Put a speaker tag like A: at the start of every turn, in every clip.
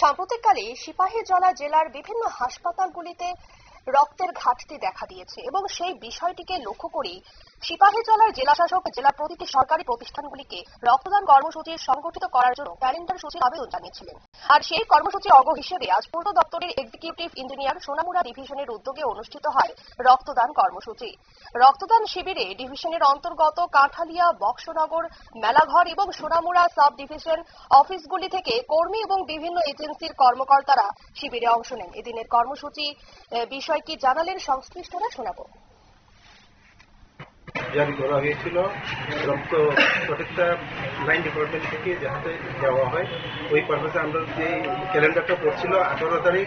A: সাম্প্রতিককালে সিপাহীজলা জেলার বিভিন্ন হাসপাতালগুলিতে রক্তের ঘাটতি দেখা দিয়েছে এবং সেই বিষয়টিকে লক্ষ্য করেই সিপাহীজলার জেলাশাসক জেলার প্রতিটি সরকারি প্রতিষ্ঠানগুলিকে রক্তদান কর্মসূচি সংগঠিত করার জন্য ক্যালেন্ডার সূচির আবেদন জানিয়েছিলেন। আর সেই কর্মসূচির অঙ্গ হিসেবে আজ পূর্ত দপ্তরের এক্সিকিউটিভ ইঞ্জিনিয়ার সোনামুড়া ডিভিশনের উদ্যোগে অনুষ্ঠিত হয় রক্তদান কর্মসূচি। রক্তদান শিবিরে ডিভিশনের অন্তর্গত কাঁঠালিয়া, বক্সনগর, মেলাঘর এবং সোনামুড়া সাব ডিভিশন অফিসগুলি থেকে কর্মী এবং বিভিন্ন এজেন্সির কর্মকর্তারা শিবিরে অংশ নেন। এদিনের কর্মসূচি বিষয় কি জানালেন সংশ্লিষ্টরা, শোনাবো।
B: জারি করা হয়েছিল রক্ত প্রত্যেকটা লাইন ডিপার্টমেন্ট থেকে যাতে দেওয়া হয়, ওই পারপাসে আমরা যে ক্যালেন্ডারটা পড়ছিল 18 তারিখ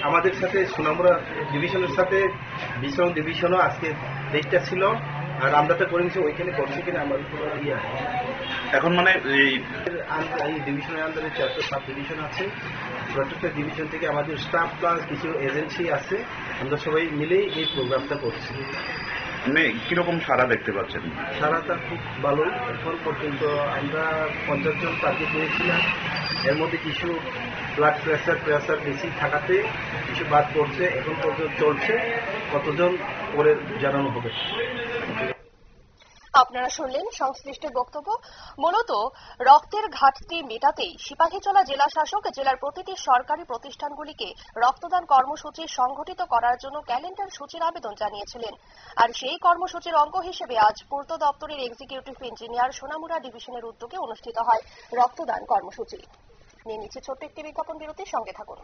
B: আমাদের সাথে সোনামুড়া ডিভিশনের সাথে বিশন ডিভিশনও আজকে ডেটটা ছিল, আর আমরা তো করে নিচ্ছি ওইখানে করছি কিনা আমার
C: এখন মানে
B: এই ডিভিশনের আন্ডারে 4টা সাব ডিভিশন আছে। প্রত্যেকটা ডিভিশন থেকে আমাদের স্টাফ প্লাস কিছু এজেন্সি আছে, আমরা সবাই মিলেই এই প্রোগ্রামটা করছি।
C: মানে কিরকম সারা দেখতে পাচ্ছেন?
B: সারাটা খুব ভালো। এখন পর্যন্ত আমরা 50 জন টার্গেট নিয়েছিলাম, এর মধ্যে কিছু ব্লাড প্রেসার বেশি থাকাতে কিছু বাদ পড়ছে, এখন পর্যন্ত চলছে, কতজন পরে জানানো হবে।
A: আপনারা শুনলেন সংশ্লিষ্ট বক্তব্য। মূলত রক্তের ঘাটতি মেটাতেই সিপাহীজলা জেলা শাসক জেলার প্রতিটি সরকারি প্রতিষ্ঠানগুলিকে রক্তদান কর্মসূচি সংগঠিত করার জন্য ক্যালেন্ডার সূচির আবেদন জানিয়েছিলেন। আর সেই কর্মসূচির অঙ্গ হিসেবে আজ পূর্ত দপ্তরের এক্সিকিউটিভ ইঞ্জিনিয়ার সোনামুড়া ডিভিশনের উদ্যোগে অনুষ্ঠিত হয় রক্তদান কর্মসূচি। নিয়ে নিচ্ছে ছোট্ট একটি বিজ্ঞাপন বিরতির সঙ্গে থাকুন।